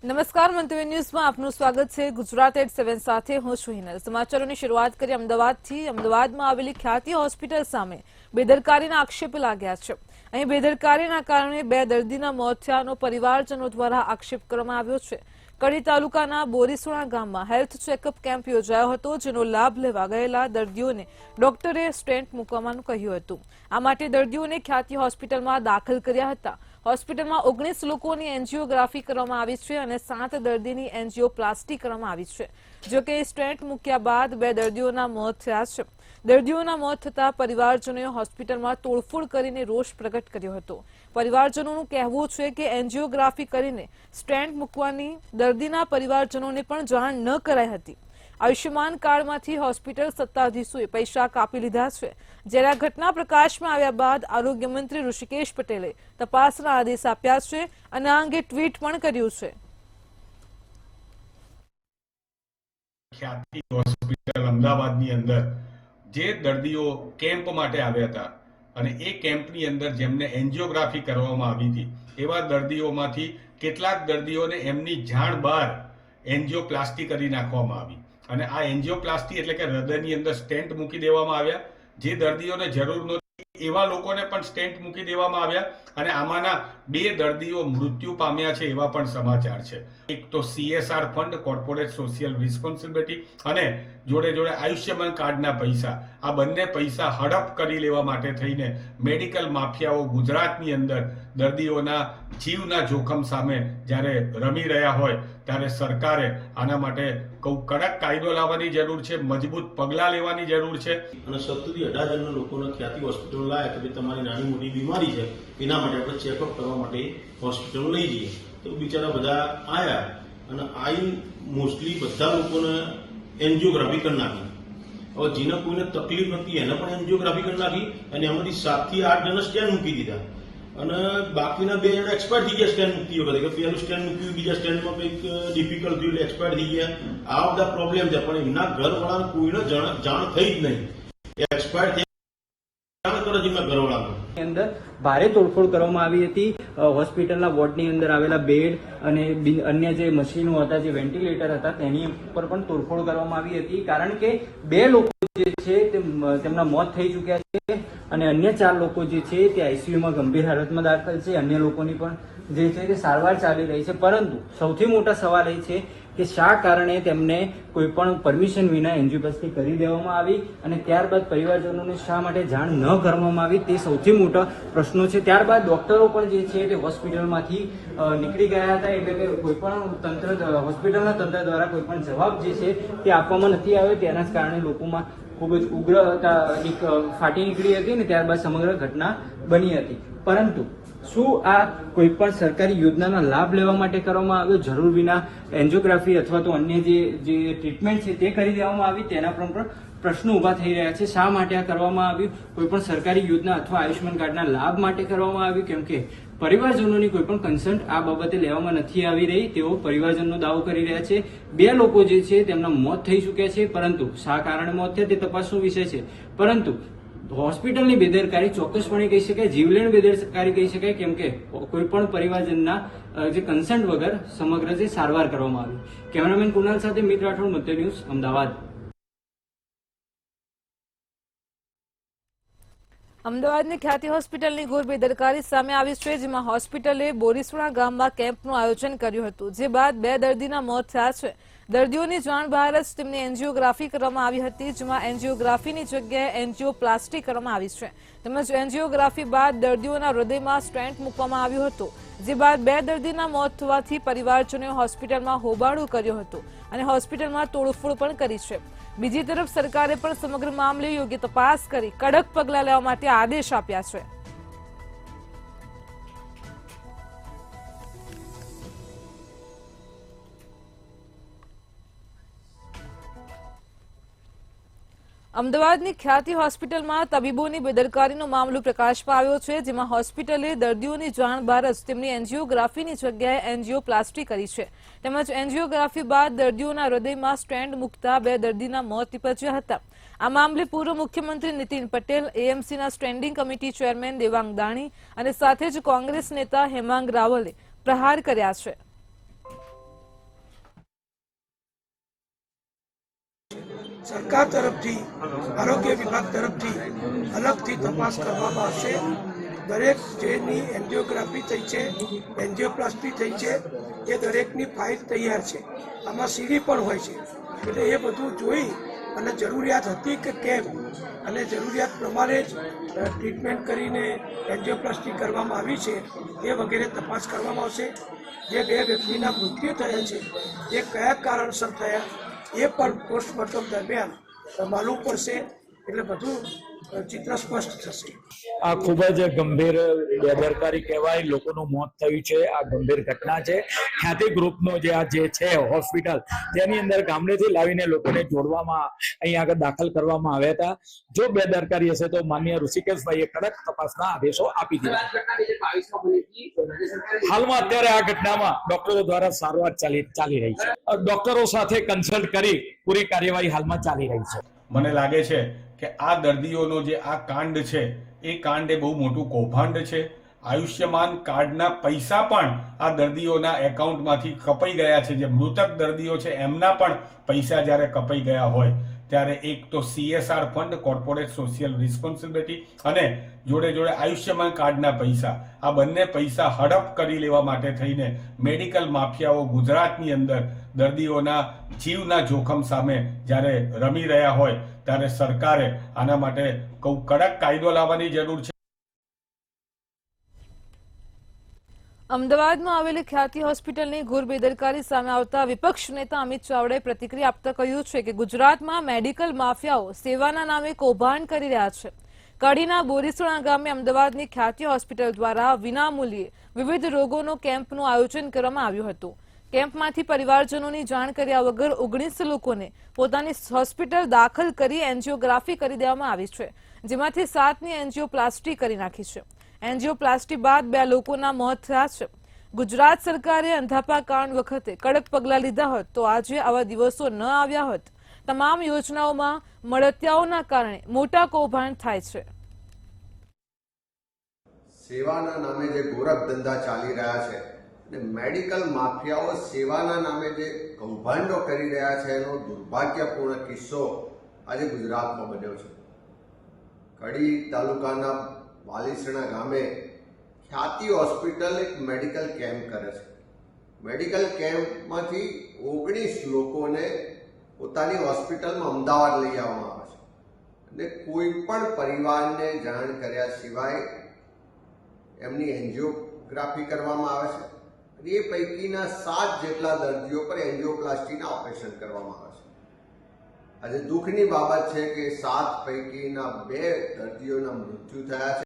નમસ્કાર, મંતવ્ય ન્યૂઝમાં આપનું સ્વાગત છે। ગુજરાત એટ 7 સાથે હું છું હિનલ। સમાચારોની શરૂઆત કરી અમદાવાદથી। અમદાવાદમાં આવેલી ખ્યાતિ હોસ્પિટલ સામે બેદરકારીના આક્ષેપ લાગ્યા છે। અહીં બેદરકારીના કારણે 2 દર્દીના મોત થયાનો પરિવારજનો દ્વારા આક્ષેપ કરવામાં આવ્યો છે। કડી તાલુકાના બોરીસુણા ગામમાં હેલ્થ ચેકઅપ કેમ્પ યોજાયો હતો, જેનો લાભ લેવા ગયેલા દર્દીઓને ડોક્ટરે સ્ટેન્ટ મૂકવાનું કહ્યું હતું। આ માટે દર્દીઓને ખ્યાતિ હોસ્પિટલમાં દાખલ કર્યા હતા। હોસ્પિટલમાં 19 લોકોની એન્જિયોગ્રાફી કરવામાં આવી છે અને 7 દર્દીની એન્જિયોપ્લાસ્ટી કરવામાં આવી છે। જો કે સ્ટેન્ટ મૂક્યા બાદ 2 દર્દીઓના મોત થયા છે। દર્દીઓના મોત થતા પરિવારજનોએ હોસ્પિટલમાં તોડફોડ કરીને રોષ પ્રગટ કર્યો હતો। પરિવારજનોનું કહેવું છે કે એન્જિયોગ્રાફી કરીને સ્ટેન્ટ મૂકવાની દર્દીના પરિવારજનોને પણ જાણ ન કરાઈ હતી। આયુષ્યમાન કાર્ડમાંથી હોસ્પિટલ સત્તાધીશોએ પૈસા કાપી લીધા છે। જ્યારે આ ઘટના પ્રકાશમાં આવ્યા બાદ આરોગ્ય મંત્રી ઋષિકેશ પટેલે તપાસના આદેશ આપ્યા છે અને આ અંગે ટ્વીટ પણ કર્યું છે। ખ્યાતિ હોસ્પિટલ અમદાવાદની અંદર જે દર્દીઓ કેમ્પ માટે આવ્યા હતા અને એ કેમ્પની અંદર જેમને એન્જિયોગ્રાફી કરવામાં આવી હતી એવા દર્દીઓમાંથી કેટલાક દર્દીઓને એમની જાણ બહાર એન્જિયોપ્લાસ્ટી કરી નાખવામાં આવી અને આ એન્જિયોપ્લાસ્ટી એટલે કે હૃદયની અંદર સ્ટેન્ટ મૂકી દેવામાં આવ્યા। જે દર્દીઓને જરૂર નહોતી એવા લોકોને પણ સ્ટેન્ટ મૂકી દેવામાં આવ્યા અને આમાંના 2 દર્દીઓ મૃત્યુ પામ્યા છે એવા પણ સમાચાર છે। એક તો CSR fund, corporate social responsibility, અને જોડે જોડે આયુષ્યમાન કાર્ડના પૈસા, આ બંને પૈસા હડપ કરી લેવા માટે થઈને મેડિકલ માફિયાઓ ગુજરાતની અંદર દર્દીઓના જીવના જોખમ સામે જ્યારે રમી રહ્યા હોય ત્યારે સરકારે આના માટે કડક કાયદો લાવવાની જરૂર છે, મજબૂત પગલાં લેવાની જરૂર છે। અને 17 થી 18 જણના લોકોને ખ્યાતિ હોસ્પિટલ લાયા કે તમારી નાની મોટી બીમારી છે, એના માટે આપણે ચેકઅપ કરવા માટે હોસ્પિટલ લઈ જઈએ તો બિચારા બધા આવ્યા અને આઈ મોસ્ટલી બધા લોકોને એન્જિયોગ્રાફી કરી નાખી। હવે જેને કોઈને તકલીફ નથી એને પણ એન્જિયોગ્રાફી કરી નાખી અને એમાંથી 7 થી 8 જણા સ્ટેન્ડ મૂકી દીધા અને બાકીના 2 જણા એક્સપાયર થઈ ગયા સ્ટેન્ડ મૂકતી વખતે કે પહેલું સ્ટેન્ડ મૂક્યું, બીજા સ્ટેન્ડમાં કંઈક ડિફિકલ્ટ થયું એટલે એક્સપાયર થઈ ગયા। આ બધા પ્રોબ્લેમ છે, પણ એમના ઘરવાળાને કોઈને જાણ થઈ જ નહીં। એક્સપાયર અંદર ભારે તોડફોડ કરવામાં આવી હતી। હોસ્પિટલના વોર્ડની અંદર આવેલા બેડ અને અન્ય જે મશીનો હતા, જે વેન્ટિલેટર હતા, તેની ઉપર પણ તોડફોડ કરવામાં આવી હતી, કારણ કે 2 લોકો જે છે તેમના મોત થઈ ચૂક્યા છે અને અન્ય 4 લોકો જે છે તે આઈસીયુમાં ગંભીર હાલતમાં દાખલ છે। અન્ય લોકોની પણ જે છે તે સારવાર ચાલી રહી છે, પરંતુ સૌથી મોટા સવાલ એ છે કે શા કારણે તેમને કોઈ પણ પરમિશન વિના એન્જિયોપ્લાસ્ટી કરી દેવામાં આવી અને ત્યારબાદ પરિવારજનોને શા માટે જાણ ન કરવામાં આવી, તે સૌથી મોટા પ્રશ્નો છે। ત્યારબાદ ડોક્ટરો પણ જે છે તે હોસ્પિટલમાંથી નીકળી ગયા હતા, એટલે કે કોઈ પણ હોસ્પિટલના તંત્ર દ્વારા કોઈ પણ જવાબ જે છે તે આપવામાં નથી આવ્યો। તેના જ કારણે લોકોમાં ખૂબ જ ઉગ્રતા ફાટી નીકળી હતી અને ત્યારબાદ સમગ્ર ઘટના બની હતી। પરંતુ શું આ કોઈ પણ સરકારી યોજનાના લાભ લેવા માટે કરવામાં આવ્યો, જરૂર વિના એન્જિયોગ્રાફી અથવા તો અન્ય જે ટ્રીટમેન્ટ છે તે કરી દેવામાં આવી, તેના પર પણ પ્રશ્નો ઉભા થઈ રહ્યા છે। શા માટે આ કરવામાં આવ્યું? કોઈ પણ સરકારી યોજના અથવા આયુષ્યમાન કાર્ડના લાભ માટે કરવામાં આવ્યું? કેમ કે પરિવારજનોની કોઈ પણ કન્સર્ન આ બાબતે લેવામાં નથી આવી રહી, તેઓ પરિવારજનનો દાવો કરી રહ્યા છે। 2 લોકો જે છે તેમના મોત થઈ ચૂક્યા છે, પરંતુ શા કારણે મોત થયા તે તપાસનો વિષય છે। પરંતુ હોસ્પિટલની બેદરકારી ચોક્કસપણે કહી શકાય, જીવલેણ બેદરકારી કહી શકાય, કેમ કે કોઈ પણ પરિવારજનના જે કન્સન્ટ વગર સમગ્ર જે સારવાર કરવામાં આવી। કેમેરામેન કુનાલ સાથે મિત રાઠોડ, મધ્ય ન્યૂઝ, અમદાવાદ। અમદાવાદની ખ્યાતિ હોસ્પિટલની ઘોર બેદરકારી સામે આવી છે, જેમાં હોસ્પિટલે બોરીસુણા ગામમાં કેમ્પનું આયોજન કર્યું હતું, જે બાદ 2 દર્દીના મોત થયા છે। દર્દીઓની જાણ બહાર જ તેમની એન્જિયોગ્રાફી કરવામાં આવી હતી, જેમાં એન્જિયોગ્રાફીની જગ્યાએ એન્જિયોપ્લાસ્ટી કરવામાં આવી છે। તેમજ એન્જિયોગ્રાફી બાદ દર્દીઓના હૃદયમાં સ્ટેન્ટ મૂકવામાં આવ્યું હતું, જે બાદ 2 દર્દીના મોત થવાથી પરિવારજનોએ હોસ્પિટલમાં હોબાળો કર્યો હતો અને હોસ્પિટલમાં તોડફોડ પણ કરી છે। બીજી તરફ સરકારે પણ સમગ્ર મામલે યોગ્ય તપાસ કરી કડક પગલાં લેવા માટે આદેશ આપ્યા છે। અમદાવાદની ખ્યાતિ હોસ્પિટલમાં તબીબોની બેદરકારીનો મામલો પ્રકાશમાં આવ્યો છે, જેમાં હોસ્પિટલે દર્દીઓની જાણ બહાર જ તેમની એન્જિયોગ્રાફીની જગ્યાએ એન્જિયોપ્લાસ્ટી કરી છે। તેમજ એન્જિયોગ્રાફી બાદ દર્દીઓના હૃદયમાં સ્ટેન્ટ મૂકતા 2 દર્દીના મોત નીપજ્યા હતા। આ મામલે પૂર્વ મુખ્યમંત્રી નીતિન પટેલ, એએમસીના standing committee chairman Devang Dani અને સાથે જ કોંગ્રેસ નેતા હેમાંગ રાવલે પ્રહાર કર્યા છે। સરકાર તરફથી આરોગ્ય વિભાગ તરફથી અલગથી તપાસ કરવામાં આવશે. દરેક જેની એન્જિયોગ્રાફી થઈ છે, એન્જિયોપ્લાસ્ટી થઈ છે, એ દરેકની ફાઇલ તૈયાર છે. આમાં સીડી પણ હોય છે. એટલે એ બધું જોઈ અને જરૂરિયાત હતી કે કેમ અને જરૂરિયાત પ્રમાણે જ ટ્રીટમેન્ટ કરીને એન્જિયોપ્લાસ્ટી કરવામાં આવી છે એ વગેરે તપાસ કરવામાં આવશે. જે 2 વ્યક્તિના મૃત્યુ થયા છે એ કયા કારણસર થયા એ પણ પોસ્ટમોર્ટમ દરમિયાન માલુમ પડશે. એટલે બધું ચિત્ર સ્પષ્ટ થશે. આ ખૂબ જ ગંભીર બેદરકારી કહેવાય. લોકોનું મોત થયું છે. આ ગંભીર ઘટના છે. ખ્યાતિ ગ્રુપનો જે આ જે છે હોસ્પિટલ, તેની અંદર ગામડેથી લાવીને લોકોને જોડવામાં અહીં આગળ દાખલ કરવામાં આવ્યા હતા. જો બેદરકારી હશે તો માનનીય ઋષિકેશભાઈએ કડક તપાસના આદેશો આપી દીધા. હાલમાં અત્યારે આ ઘટનામાં ડોક્ટરો દ્વારા સારવાર ચાલી રહી છે. ડોક્ટરો સાથે કન્સલ્ટ કરી પૂરી કાર્યવાહી હાલમાં ચાલી રહી છે. મને લાગે છે કે આ દર્દીઓનો જે આ કાંડ છે એ કાંડ એ બહુ મોટું કૌભાંડ છે. આયુષ્યમાન કાર્ડના પૈસા પણ આ દર્દીઓના એકાઉન્ટમાંથી કપાઈ ગયા છે. જે મૃતક દર્દીઓ છે એમના પણ પૈસા જ્યારે કપાઈ ગયા હોય ત્યારે એક તો CSR fund, corporate social responsibility, અને જોડે જોડે આયુષ્યમાન કાર્ડના પૈસા, આ બંને પૈસા હડપ કરી લેવા માટે થઈને મેડિકલ માફિયાઓ ગુજરાતની અંદર દર્દીઓના જીવના જોખમ સામે જ્યારે રમી રહ્યા હોય ત્યારે સરકારે આના માટે કડક કાયદો લાવવાની જરૂર છે. અમદાવાદમાં આવેલી ખ્યાતિ હોસ્પિટલની ઘોર બેદરકારી સામે આવતા વિપક્ષ નેતા અમિત ચાવડાએ પ્રતિક્રિયા આપતા કહ્યું છે કે ગુજરાતમાં મેડિકલ માફિયાઓ સેવાના નામે કૌભાંડ કરી રહ્યા છે. કડીના બોરીસણા ગામે અમદાવાદની ખ્યાતિ હોસ્પિટલ દ્વારા વિનામૂલ્યે વિવિધ રોગોનો કેમ્પનું આયોજન કરવામાં આવ્યું હતું. કેમ્પમાંથી પરિવારજનોની જાણ કર્યા વગર 19 લોકોને પોતાની હોસ્પિટલ દાખલ કરી એન્જિયોગ્રાફી કરી દેવામાં આવી છે, જેમાંથી 7ની એન્જિયોપ્લાસ્ટી કરી નાખી છે. એન્જિયોપ્લાસ્ટી બાદ 2 લોકોના મોત થયા છે. ગુજરાત સરકારે અંધાપા કાંડ વખતે કડક પગલાં લીધા હોત તો આજે આવા દિવસો ન આવ્યા હોત. તમામ યોજનાઓમાં મળતિયાઓના કારણે મોટા કૌભાંડ થાય છે. સેવાના નામે જે ગોરખ ધંધા ચાલી રહ્યા છે અને મેડિકલ માફિયાઓ સેવાના નામે જે કૌભાંડો કરી રહ્યા છે એનો દુર્ભાગ્યપૂર્ણ કિસ્સો આજે ગુજરાતમાં બન્યો છે. કડી તાલુકાના વાલીસણા ગામે ખ્યાતિ હોસ્પિટલ એક મેડિકલ કેમ્પ કરે છે. મેડિકલ કેમ્પમાંથી 19 લોકોને પોતાની હોસ્પિટલમાં અમદાવાદ લઈ આવવામાં આવે છે અને કોઈ પણ પરિવારને જાણ કર્યા સિવાય એમની એન્જિયોગ્રાફી કરવામાં આવે છે. અને એ પૈકીના 7 જેટલા દર્દીઓ પર એન્જિયોપ્લાસ્ટીના ઓપરેશન કરવામાં આવે છે. આજે દુઃખની બાબત છે કે 7 પૈકીના 2 દર્દીઓના મૃત્યુ થયા છે.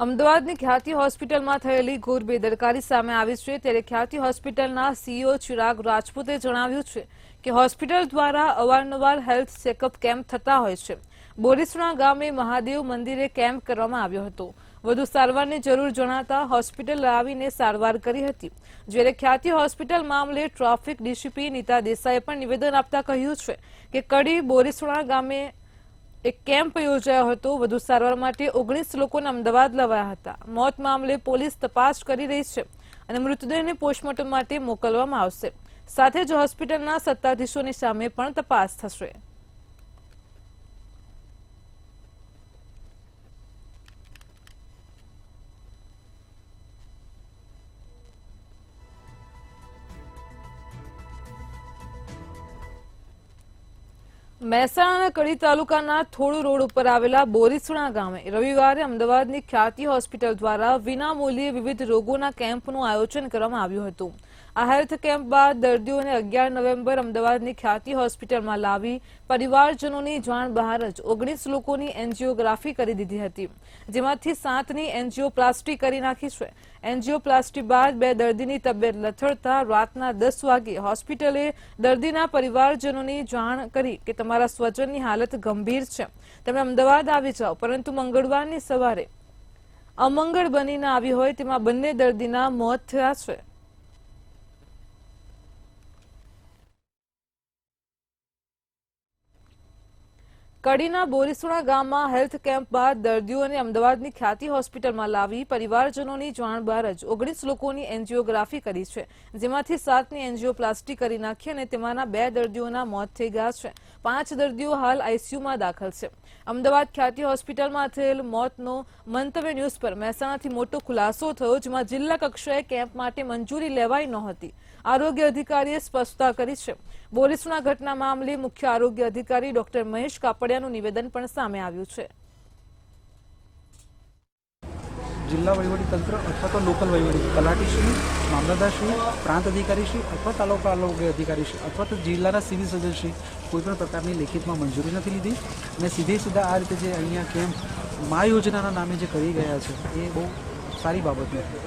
અમદાવાદની ખ્યાતિ હોસ્પિટલમાં થયેલી ઘોર બેદરકારી સામે આવી છે. ત્યારે ખ્યાતિ હોસ્પિટલના CEO ચિરાગ રાજપૂતે જણાવ્યું છે કે હોસ્પિટલ દ્વારા અવારનવાર હેલ્થ ચેકઅપ કેમ્પ થતા હોય છે. બોરીસણા ગામે મહાદેવ મંદિરે કેમ્પ કરવામાં આવ્યો હતો. વધુ સારવારની જરૂર જણાતા હોસ્પિટલ લાવીને સારવાર કરી હતી. જ્યારે ખ્યાતિ હોસ્પિટલ મામલે ટ્રાફિક ડીસીપી નીતા દેસાઈએ પણ નિવેદન આપતા કહ્યું છે કે કડી બોરીસણા ગામે એક કેમ્પ યોજાયો હતો. વધુ સારવાર માટે 19 લોકોને અમદાવાદ લવાયા હતા. મોત મામલે પોલીસ તપાસ કરી રહી છે અને મૃતદેહને પોસ્ટમોર્ટમ માટે મોકલવામાં આવશે. સાથે જ હોસ્પિટલના સત્તાધીશોની સામે પણ તપાસ થશે. મહેસાણાના કડી તાલુકાના થોડુ રોડ ઉપર આવેલા બોરીસણા ગામે રવિવારે અમદાવાદની ખ્યાતિ હોસ્પિટલ દ્વારા વિનામૂલ્યે વિવિધ રોગોના કેમ્પનું આયોજન કરવામાં આવ્યું હતું. આ હેલ્થ કેમ્પ બાદ દર્દીઓને 11 નવેમ્બર અમદાવાદની ખ્યાતિ હોસ્પિટલમાં લાવી પરિવારજનોની જાણ બહાર જ 19 લોકોની એન્જિયોગ્રાફી કરી દીધી હતી, જેમાંથી 7ની એન્જિયોપ્લાસ્ટી કરી નાખી છે. એન્જિયોપ્લાસ્ટી બાદ 2 દર્દીની તબિયત લથડતા રાતના 10 વાગે હોસ્પિટલે દર્દીના પરિવારજનોની જાણ કરી કે તમારા સ્વજનની હાલત ગંભીર છે, તમે અમદાવાદ આવી જાઓ. પરંતુ મંગળવારની સવારે અમંગળ બનીને આવી હોય તેમાં બંને દર્દીના મોત થયા છે. કડીના બોરીસુણા ગામમાં હેલ્થ કેમ્પ બાદ દર્દીઓને અમદાવાદની ખ્યાતિ હોસ્પિટલમાં લાવી પરિવારજનોની જાણ બહાર જ 19 લોકોની એન્જિયોગ્રાફી કરી છે, જેમાંથી 7ની એન્જિયોપ્લાસ્ટી કરી નાખી અને તેમાંના 2 દર્દીઓના મોત થઈ ગયા છે. 5 દર્દીઓ હાલ આઈસીયુમાં દાખલ છે. અમદાવાદ ખ્યાતિ હોસ્પિટલમાં થયેલ મોતનો મંતવ્ય ન્યૂઝ પર મહેસાણાથી મોટો ખુલાસો થયો, જેમાં જિલ્લા કક્ષાએ કેમ્પ માટે મંજૂરી લેવાઈ નહોતી. આરોગ્ય અધિકારીએ સ્પષ્ટતા કરી છે. બોરીસુણા ઘટના મામલે મુખ્ય આરોગ્ય અધિકારી ડોક્ટર મહેશ કાપડિયાનું નિવેદન પણ સામે આવ્યું છે. જિલ્લા વહીવટીતંત્ર અથવા તો લોકલ વહીવટી તલાટીશ્રી, મામલતદારશ્રી, પ્રાંત અધિકારીશ્રી અથવા તાલુકા આરોગ્ય અધિકારીશ્રી અથવા તો જિલ્લાના સિવિલ સર્જનશ્રી કોઈપણ પ્રકારની લેખિતમાં મંજૂરી નથી લીધી અને સીધા આ રીતે જે અહીંયા કેમ્પ મા યોજનાના નામે જે કરી ગયા છે એ બહુ સારી બાબત નથી.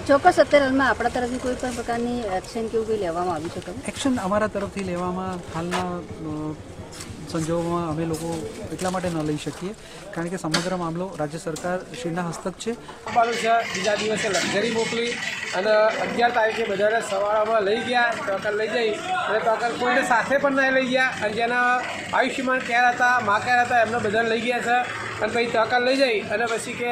ચોક્કસ અત્યારે હાલમાં આપણા તરફથી કોઈ પણ પ્રકારની એક્શન કેવું કંઈ લેવામાં આવ્યું છે? એક્શન અમારા તરફથી લેવામાં હાલના સંજોગોમાં અમે લોકો એટલા માટે ન લઈ શકીએ કારણ કે સમગ્ર મામલો રાજ્ય સરકાર શ્રીના હસ્તક છે. બીજા દિવસે લક્ઝરી મોકલી અને 11 તારીખે બધાને સવારમાં લઈ ગયા, ટોકન લઈ જઈ અને ટોકન કોઈને સાથે પણ નહીં લઈ ગયા અને જેના આયુષ્યમાન કેર હતા, મા કેર હતા એમને બધાને લઈ ગયા છે અને પછી ટોકન લઈ જઈ અને પછી કે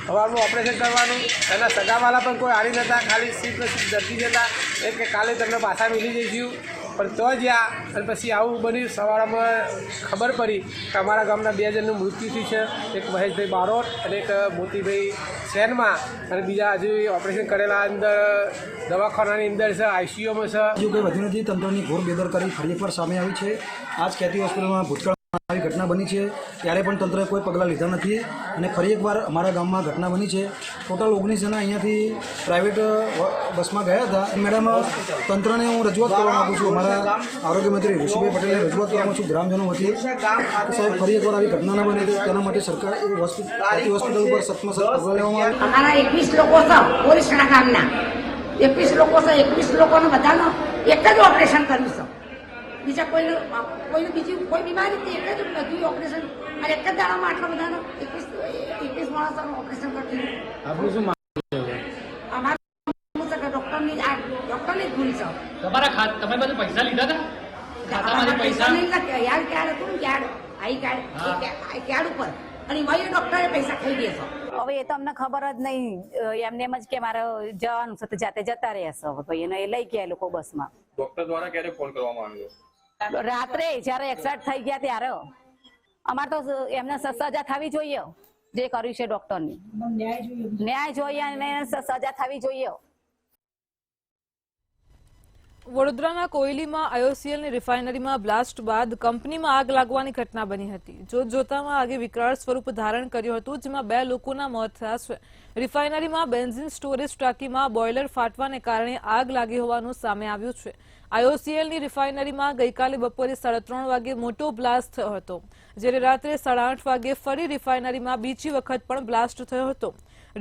સવારનું ઓપરેશન કરવાનું. એના સગાવાલા પણ કોઈ હારી નહોતા, ખાલી સીટ દર્દી જતા એટલે કે કાલે તમને પાછા મિલી જઈશું. પણ તો જ્યાં અને પછી આવું બન્યું. સવારમાં ખબર પડી કે અમારા ગામના 2 જણનું મૃત્યુ થયું છે, એક મહેશભાઈ બારોટ અને એક મોતીભાઈ સેનમાં અને બીજા હજુ ઓપરેશન કરેલા અંદર દવાખાનાની અંદર છે, આઈસીયુમાં છે. હજુ કંઈ વધ્યું નથી. તંત્રની ઘોર બેદરકારી ફરી એકવાર સામે આવી છે. આજ ખ્યાતિ હોસ્પિટલમાં ભૂતકાળમાં આવી ઘટના બની છે ત્યારે પણ તંત્રએ કોઈ પગલાં લીધા નથી અને ફરી એકવાર અમારા ગામમાં ઘટના બની છે. ટોટલ 19 જણા અહીંયાથી પ્રાઇવેટ બસમાં ગયા હતા. મેડમ, તંત્રને હું રજૂઆત કરવા માગું છું, અમારા આરોગ્ય મંત્રી ઋષિભાઈ પટેલને રજૂઆત કરવા માગું છું ગ્રામજનો વતી કે સાહેબ ફરી એકવાર આવી ઘટના ન બને તેના માટે સરકાર હોસ્પિટલ ઉપર સખ્તમાં સખ્ત પગલાં લેવામાં આવે. અમારા 21 લોકો છે બોરીસણા ગામના, 21 લોકો છે. 21 લોકોને બધાનો એક જ ઓપરેશન કર્યું છે. બીજા કોઈને બીજી કોઈ બીમારી હતી એક જ બધું ઓપરેશન અને એક જ દાડામાં આટલા બધાનો 21 માણસોનું ઓપરેશન કર્યું. આપણું શું અમારું ડોક્ટરની જ ભૂલ છે. તમે બધું પૈસા લીધા હતા? ખાતામાંથી પૈસા નહીં લાગે. યાદ ક્યારે હતું ને યાદ આઈ કાર્ડ ઉપર અને વહી ડોક્ટરે પૈસા ખાઈ દેશો. હવે એ તો અમને ખબર જ નહીં, એમને એમ જ કે મારે જવાનું છે તો જાતે જતા રહેશે. ભાઈ એને લઈ ગયા લોકો બસમાં. ડોક્ટર દ્વારા ક્યારે ફોન કરવામાં આવ્યો? રાત્રે જ્યારે એક્સાઇટ થઈ ગયા ત્યારે. અમારે તો એમને સજા થવી જોઈએ, જે કર્યું છે ડોક્ટરની ન્યાય જોઈએ અને સજા થવી જોઈએ. વડોદરાના કોયલીમાં આઈઓસીએલની રિફાઇનરીમાં બ્લાસ્ટ બાદ કંપનીમાં આગ લાગવાની ઘટના બની હતી. જોતજોતામાં આગે વિકરાળ સ્વરૂપ ધારણ કર્યું હતું, જેમાં 2 લોકોના મોત થયા છે. રિફાઇનરીમાં બેન્ઝિન સ્ટોરેજ ટાંકીમાં બોઇલર ફાટવાને કારણે આગ લાગી હોવાનું સામે આવ્યું છે. આઈઓસીએલની રિફાઇનરીમાં ગઈકાલે બપોરે 3:30 વાગે મોટો બ્લાસ્ટ થયો હતો, જ્યારે રાત્રે 8:30 વાગે ફરી રિફાઇનરીમાં બીજી વખત પણ બ્લાસ્ટ થયો હતો.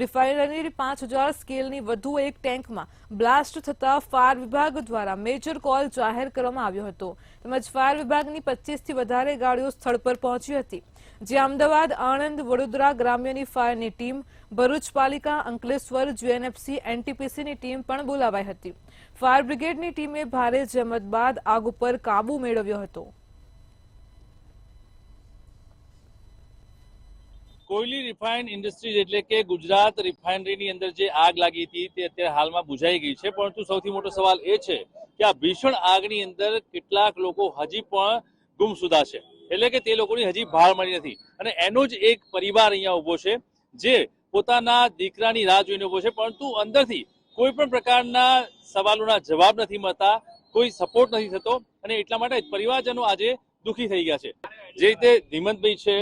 રિફાઇનરી 5000 સ્કેલની વધુ એક ટેન્કમાં બ્લાસ્ટ થતા ફાયર વિભાગ દ્વારા મેજર કોલ જાહેર કરવામાં આવ્યો હતો, તેમજ ફાયર વિભાગની 25થી વધારે ગાડીઓ સ્થળ પર પહોંચી હતી, જ્યાં અમદાવાદ, આણંદ, વડોદરા ગ્રામ્યની ફાયરની ટીમ, ભરૂચ પાલિકા, અંકલેશ્વર, જીએનએફસી, એનટીપીસીની ટીમ પણ બોલાવાઈ હતી. ફાયર બ્રિગેડની ટીમે ભારે જહેમત બાદ આગ ઉપર કાબુ મેળવ્યો હતો. કોયલી રિફાઇન ઇન્ડસ્ટ્રીઝ એટલે કે ગુજરાત રિફાઇનરીની અંદર જે આગ લાગી હતી તે અત્યારે હાલમાં બુઝાઈ ગઈ છે, પરંતુ સૌથી મોટો સવાલ એ છે કે આ ભીષણ આગની અંદર કેટલાક લોકો હજી પણ ગુમસુદા છે, એટલે કે તે લોકોની હજી ભાળ મળી નથી. અને એનો જ એક પરિવાર અહીંયા ઉભો છે જે પોતાના દીકરાની રાહ જોઈને ઉભો છે, પરંતુ અંદરથી કોઈ પણ પ્રકારના સવાલોના જવાબ નથી મળતા, કોઈ સપોર્ટ નથી થતો અને એટલા માટે પરિવારજનો આજે દુઃખી થઈ ગયા છે. જે રીતે ધીમંતભાઈ છે,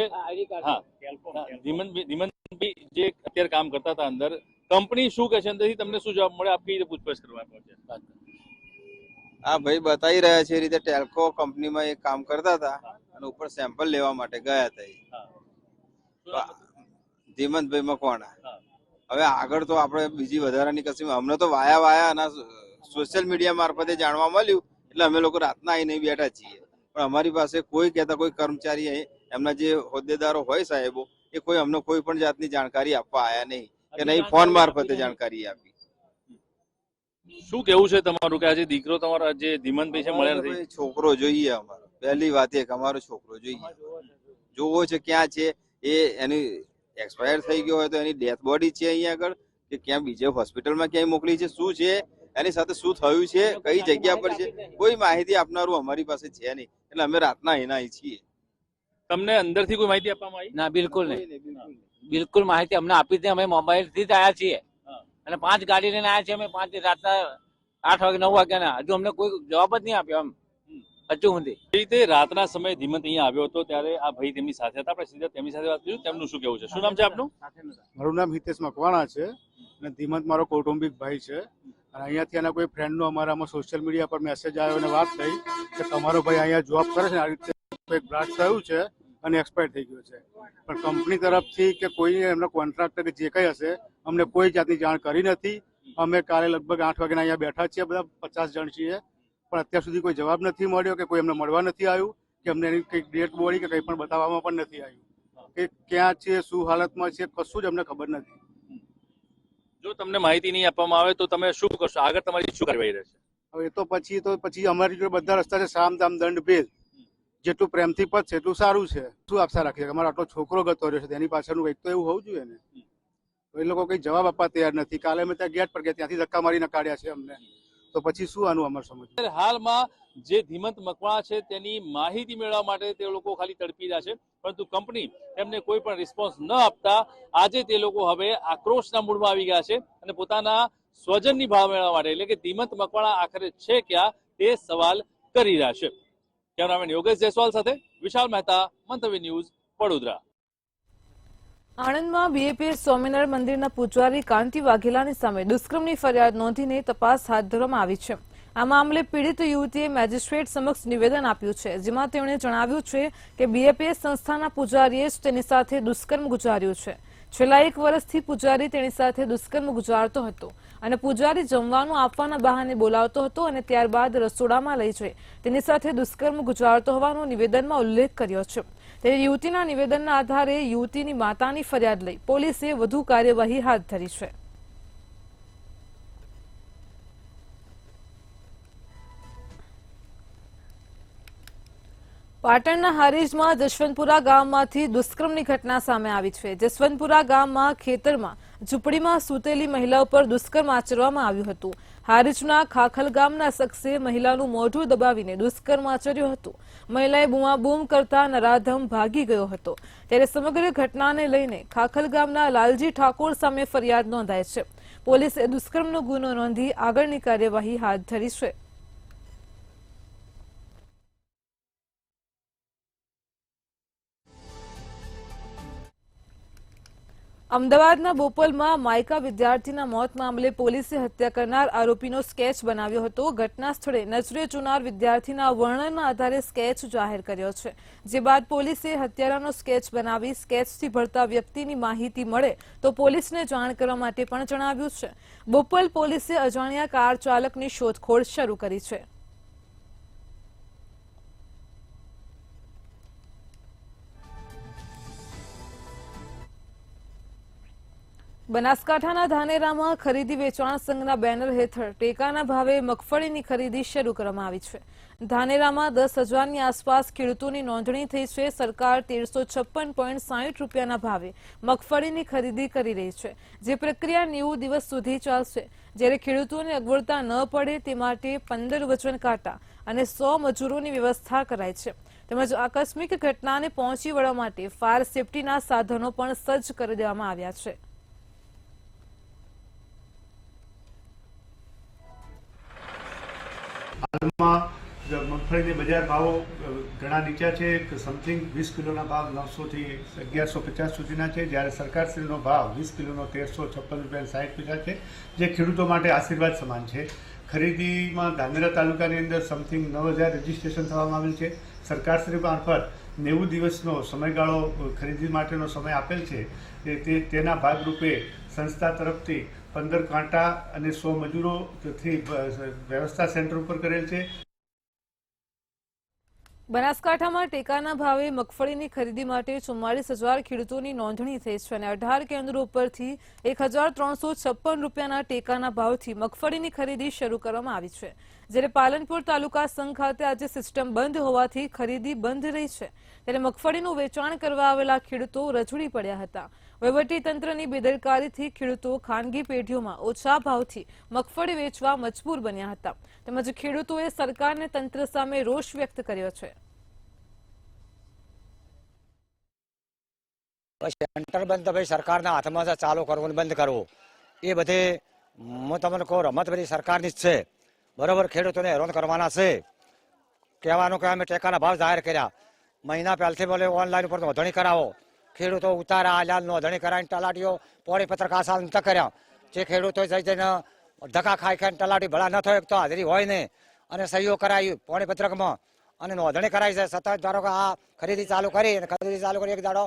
હા ધીમંતભાઈ જે અત્યારે કામ કરતા હતા અંદર, કંપની શું કહે છે અંદરથી, તમને શું જવાબ મળે? આપની રીતે પૂછપરછ કરવામાં છે. હા ભાઈ, બતાવી રહ્યા છે એ રીતે ટેલ્કો કંપનીમાં એક કામ કરતા હતા અને ઉપર સેમ્પલ લેવા માટે ગયા હતા ધીમંતભાઈ મકવાણા. હવે આગળ તો આપણે બીજી વધારાની કશું, અમને તો વાયા અને સોશિયલ મીડિયા મારફતે જાણવા મળ્યું એટલે અમે લોકો રાતના આવીને બેઠા છીએ. પણ અમારી પાસે કોઈ કહેતા કોઈ કર્મચારી, એમના જે હોદ્દેદારો હોય સાહેબો, એ કોઈ અમને કોઈ પણ જાતની જાણકારી આપવા આવ્યા નહીં કે નહીં ફોન મારફતે જાણકારી આપી. શું કેવું છે તમારું કે આજે દીકરો તમારો જે ધીમંતભાઈ છે મળ્યા નથી? છોકરો જોઈએ અમારો, પહેલી વાત એક અમારો છોકરો જોઈએ. જોવો છે ક્યાં છે, એ એની એક્સપાયર થઈ ગયો હોય તો એની ડેથ બોડી છે અહીંયા આગળ કે ક્યાં બીજે હોસ્પિટલમાં ક્યાંય મોકલી છે, શું છે એની સાથે શું થયું છે, કઈ જગ્યા પર છે, કોઈ માહિતી આપનારું અમારી પાસે છે નહીં. એટલે અમે રાતના એના છીએ. તમને અંદરથી કોઈ માહિતી આપવામાં આવી? ના, બિલકુલ નહીં. બિલકુલ માહિતી અમને આપી હતી. અમે મોબાઈલ થી જ આવ્યા છીએ અને 5 ગાડી લઈને આવ્યા છીએ. અમે 5 રાતના 8 વાગે 9 વાગ્યાના હજુ અમને કોઈ જવાબ જ નહીં આપ્યો. હજુ સુધી એ રીતે રાતના સમયે ધીમંત અહીંયા આવ્યો હતો ત્યારે આ ભાઈ તેમની સાથે હતા. આપણે સીધા તેમની સાથે વાત કરીશું. તેમનું શું કહેવું છે? શું નામ છે આપનું? મારું નામ હિતેશ મકવાણા છે અને ધીમંત મારો કૌટુંબિક ભાઈ છે. અને અહીંયાથી એના કોઈ ફ્રેન્ડનો અમારામાં સોશિયલ મીડિયા પર મેસેજ આવ્યો અને વાત થઈ કે તમારો ભાઈ અહીંયા જોબ કરે છે, આ રીતે એક બ્લાસ્ટ થયું છે અને એક્સપાયર થઈ ગયો છે. પણ કંપની તરફથી કે કોઈ એમના કોન્ટ્રાક્ટર કે જે કંઈ હશે અમને કોઈ જાતની જાણ કરી નથી. અમે કાલે લગભગ 8 વાગ્યાના અહીંયા બેઠા છીએ, બધા 50 જણ છીએ, પણ અત્યાર સુધી કોઈ જવાબ નથી મળ્યો કે કોઈ અમને મળવા નથી આવ્યું કે અમને એની કંઈક ડેડ બોડી કે કંઈ પણ બતાવવામાં પણ નથી આવ્યું કે ક્યાં છે, શું હાલતમાં છે, કશું જ અમને ખબર નથી. જો તમને માહિતી નહીં આપવામાં આવે તો તમે શું કરશો? આગળ તમારી શું કાર્યવાહી રહેશે? હવે એ તો પછી અમારી જોડે બધા રસ્તા છે, સામ દામ દંડ ભેદ. જેટલું પ્રેમથી પતશે એટલું સારું છે. શું આશા રાખીએ? અમારો આટલો છોકરો ગતો રહ્યો છે, તેની પાછળનું કંઈક તો એવું હોવું જોઈએ ને. તો એ લોકો કંઈ જવાબ આપવા તૈયાર નથી. કાલે અમે ત્યાં ગેટ પર ગયા, ત્યાંથી ધક્કા મારી નકાળ્યા છે અમને. તો પછી શું આનું અમારે સમજ? હાલમાં જે ધીમંત મકવાણા છે તેની માહિતી મેળવવા માટે તે લોકો ખાલી તડપી રહ્યા છે, પરંતુ કંપની તેમને કોઈ પણ રિસ્પોન્સ ન આપતા આજે તે લોકો હવે આક્રોશના મૂડમાં આવી ગયા છે અને પોતાના સ્વજનની ભાવ મેળવવા માટે, એટલે કે ધીમંત મકવાણા આખરે છે ક્યાં તે સવાલ કરી રહ્યા છે. કેમેરામેન યોગેશ જયસ્વાલ સાથે વિશાલ મહેતા, મંતવ્ય ન્યૂઝ, વડોદરા. આણંદમાં બીએપીએસ સ્વામિનારાયણ મંદિરના પૂજારી કાંતિ વાઘેલાની સામે દુષ્કર્મની ફરિયાદ નોંધીને તપાસ હાથ ધરવામાં આવી છે. આ મામલે પીડિત યુવતીએ મેજિસ્ટ્રેટ સમક્ષ નિવેદન આપ્યું છે, જેમાં તેમણે જણાવ્યું છે કે બીએપીએસ સંસ્થાના પૂજારીએ જ તેની સાથે દુષ્કર્મ ગુજાર્યું છે. છેલ્લા 1 વર્ષથી પૂજારી તેની સાથે દુષ્કર્મ ગુજારતો હતો અને પૂજારી જમવાનું આપવાના બહાને બોલાવતો હતો અને ત્યારબાદ રસોડામાં લઈ જઈ તેની સાથે દુષ્કર્મ ગુજારતો હોવાનો નિવેદનમાં ઉલ્લેખ કર્યો છે. ત્યારે યુવતીના નિવેદનના આધારે યુવતીની માતાની ફરિયાદ લઈ પોલીસે વધુ કાર્યવાહી હાથ ધરી છે. પાટણના હારીજમાં જશવંતપુરા ગામમાંથી દુષ્કર્મની ઘટના સામે આવી છે. જશવંતપુરા ગામમાં ખેતરમાં ઝૂંપડીમાં સૂતેલી મહિલા ઉપર દુષ્કર્મ આચરવામાં આવ્યું હતું. હારીજના ખાખલ ગામના શખ્સે મહિલાનું મોઢું દબાવીને દુષ્કર્મ આચર્યું હતું. મહિલાએ બૂમાબૂમ કરતા નરાધમ ભાગી ગયો હતો. ત્યારે સમગ્ર ઘટનાને લઈને ખાખલ ગામના લાલજી ઠાકોર સામે ફરિયાદ નોંધાઈ છે. પોલીસે દુષ્કર્મનો ગુનો નોંધી આગળની કાર્યવાહી હાથ ધરી છે. અમદાવાદના બોપલમાં માયકા વિદ્યાર્થીના મોત મામલે પોલીસે હત્યા કરનાર આરોપીનો સ્કેચ બનાવ્યો હતો. ઘટના સ્થળે નજરે જોનાર વિદ્યાર્થીના વર્ણનના આધારે સ્કેચ જાહેર કર્યો છે, જે બાદ પોલીસે હત્યારાનો સ્કેચ બનાવી સ્કેચથી ભળતા વ્યક્તિની માહિતી મળે તો પોલીસને જાણ કરવા માટે પણ જણાવ્યું છે. બોપલ પોલીસે અજાણ્યા કાર ચાલકની શોધખોળ શરૂ કરી છે. બનાસકાંઠાના ધાનેરામાં ખરીદી વેચાણ સંઘના બેનર હેઠળ ટેકાના ભાવે મગફળીની ખરીદી શરૂ કરવામાં આવી છે. ધાનેરામાં 10,000ની આસપાસ ખેડૂતોની નોંધણી થઈ છે. સરકાર 1356.60 રૂપિયાના ભાવે મગફળીની ખરીદી કરી રહી છે, જે પ્રક્રિયા 90 દિવસ સુધી ચાલશે. જ્યારે ખેડૂતોને અગવડતા ન પડે તે માટે 15 વજન કાંટા અને 100 મજૂરોની વ્યવસ્થા કરાઈ છે. તેમજ આકસ્મિક ઘટનાને પહોંચી વળવા માટે ફાયર સેફટીના સાધનો પણ સજ્જ કરી દેવામાં આવ્યા છે. હાલમાં મગફળીની બજાર ભાવો ઘણા નીચા છે. સમથિંગ 20 કિલોના ભાવ 900થી 1150 સુધીના છે, જ્યારે સરકારશ્રીનો ભાવ 20 કિલોનો 1356.60 છે, જે ખેડૂતો માટે આશીર્વાદ સમાન છે. ખરીદીમાં ધાનેરા તાલુકાની અંદર સમથિંગ 9,000 રજીસ્ટ્રેશન થવામાં આવેલ છે. સરકારશ્રી મારફત 90 દિવસનો સમયગાળો ખરીદી માટેનો સમય આપેલ છે. તેના ભાગરૂપે સંસ્થા તરફથી 15 કાંટા અને 100 મજૂરોથી વ્યવસ્થા સેન્ટર ઉપર કરેલ છે. બનાસકાંઠામાં ટેકાના ભાવે મગફળીની ખરીદી માટે 44,000 ખેડૂતોની નોંધણી થઈ છે અને 18 કેન્દ્રો ઉપરથી 1,356 રૂપિયાના ટેકાના ભાવથી મગફળીની ખરીદી શરૂ કરવામાં આવી છે. જ્યારે પાલનપુર તાલુકા સંઘ ખાતે આજે સિસ્ટમ બંધ હોવાથી ખરીદી બંધ રહી છે, ત્યારે મગફળીનું વેચાણ કરવા આવેલા ખેડૂતો રજૂડી પડ્યા હતા। વહીવટી તંત્રની બેદરકારીથી ખેડૂતો ખાનગી પેઢીઓમાં ઓછા ભાવથી મગફળી વેચવા મજબૂર બન્યા હતા, તેમજ ખેડૂતોએ સરકાર અને તંત્ર સામે રોષ વ્યક્ત કર્યો છે। સેન્ટર બંધ તો ભાઈ સરકારના હાથમાં છે, ચાલુ કરવું બંધ કરવું એ બધે હું તમને કહું રમત બધી સરકારની જ છે, બરોબર। ખેડૂતોને હેરાન કરવાના છે, કહેવાનું કે અમે ટેકાના ભાવ જાહેર કર્યા, મહિના પહેલથી બોલે ઓનલાઈન ઉપર નોંધણી કરાવો, ખેડૂતો ઉતારા આલ્યા નોંધણી કરાવીને તલાટીઓ પોળી પત્રક આસાન ન કર્યા, જે ખેડૂતો જઈ જઈને ધક્કા ખાઈ ખાઈને તલાટી ભલા ન થયો તો હાજરી હોય ને અને સહીઓ કરાવી પોળી પત્રકમાં અને નોંધણી કરાવી છે, સતત ધારો કે આ ખરીદી ચાલુ કરી અને ખરીદી ચાલુ કરી એક દાડો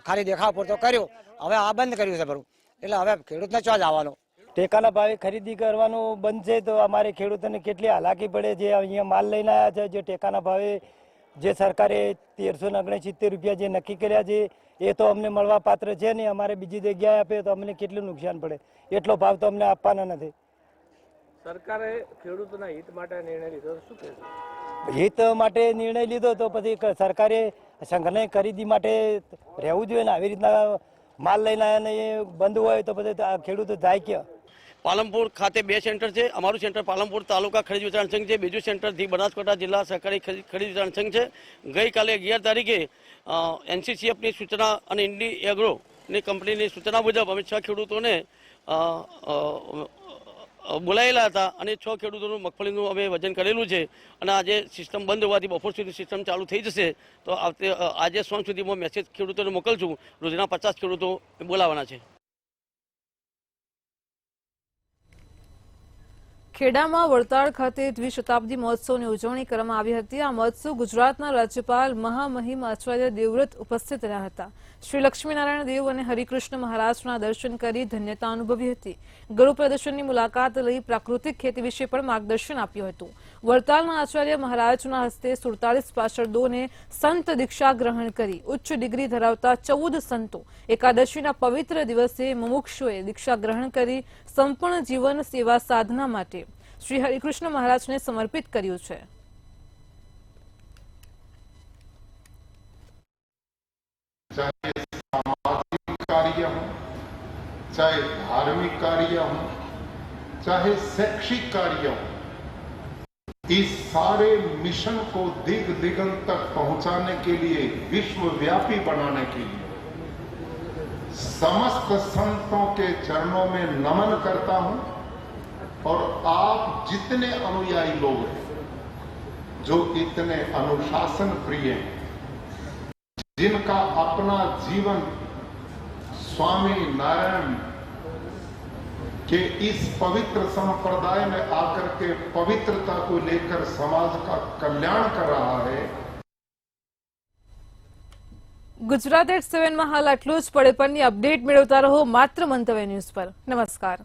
ખાલી દેખાવ પૂરતો કર્યો, હવે આ બંધ કર્યું છે બરું, એટલે હવે ખેડૂતને ચો જવાનું। ટેકાના ભાવે ખરીદી કરવાનું બંધ છે તો અમારે ખેડૂતોને કેટલી હાલાકી પડે। જે અહીંયા માલ લઈને આવ્યા છે, જે ટેકાના ભાવે જે સરકારે 1369 રૂપિયા જે નક્કી કર્યા છે એ તો અમને મળવા પાત્ર છે નહીં, અમારે બીજી જગ્યાએ આપે તો અમને કેટલું નુકસાન પડે, એટલો ભાવ તો અમને આપવાના નથી। સરકારે ખેડૂતોના હિત માટે નિર્ણય લીધો, શું કહેશો? હિત માટે નિર્ણય લીધો તો પછી સરકારે સંઘને ખરીદી માટે રહેવું જોઈએ ને, આવી રીતના માલ લઈને આવ્યા ને એ બંધ હોય તો પછી ખેડૂતો જાય ક્યાં? પાલનપુર ખાતે 2 સેન્ટર છે, અમારું સેન્ટર પાલનપુર તાલુકા ખરીદ વિતરણ સંઘ છે, બીજું સેન્ટર બનાસકાંઠા જિલ્લા સહકારી ખરીદ વિતરણ સંઘ છે। ગઈકાલે 11 તારીખે NCCFની સૂચના અને ઇન્ડી એગ્રોની કંપનીની સૂચના મુજબ અમે 6 ખેડૂતોને બોલાયેલા હતા અને 6 ખેડૂતોનું મગફળીનું અમે વજન કરેલું છે અને આજે સિસ્ટમ બંધ હોવાથી બપોર સુધી સિસ્ટમ ચાલુ થઈ જશે, તો આજે સાંજ સુધીમાં મેસેજ ખેડૂતોને મોકલશું, રોજના 50 ખેડૂતો બોલાવવાના છે। ખેડામાં વડતાલ ખાતે દ્વિશતાબ્દી મહોત્સવની ઉજવણી કરવામાં આવી હતી। આ મહોત્સવ ગુજરાતના રાજ્યપાલ મહામહિમ આચાર્ય દેવવ્રત ઉપસ્થિત રહ્યા હતા। શ્રી લક્ષ્મીનારાયણ દેવ અને હરિકૃષ્ણ મહારાજના દર્શન કરી ધન્યતા અનુભવી હતી। ગરુ પ્રદર્શનની મુલાકાત લઈ પ્રાકૃતિક ખેતી વિશે પણ માર્ગદર્શન આપ્યું હતું। વડતાલના આચાર્ય મહારાજના હસ્તે 47 પાર્ષદોને સંત દીક્ષા ગ્રહણ કરી ઉચ્ચ ડિગ્રી ધરાવતા 14 સંતો એકાદશીના પવિત્ર દિવસે મુમુક્ષુએ દીક્ષા ગ્રહણ કરી સંપૂર્ણ જીવન સેવા સાધના માટે શ્રી હરિકૃષ્ણ મહારાજને સમર્પિત કર્યું છે। चाहे सामाजिक कार्य हो, चाहे धार्मिक कार्य हो, चाहे शैक्षिक कार्य हो, इस सारे मिशन को दिग दिगंत तक पहुंचाने के लिए, विश्वव्यापी बनाने के लिए समस्त संतों के चरणों में नमन करता हूं और आप जितने अनुयायी लोग हैं, जो इतने अनुशासन प्रिय हैं, जिनका अपना जीवन स्वामी नारायण के इस पवित्र संप्रदाय में आकर के पवित्रता को लेकर समाज का कल्याण कर रहा है। गुजरात@7 में हाल आटलू ज। पड़े पરની અપડેટ મેળવતા રહો માત્ર મંતવ્ય ન્યૂઝ પર। નમસ્કાર।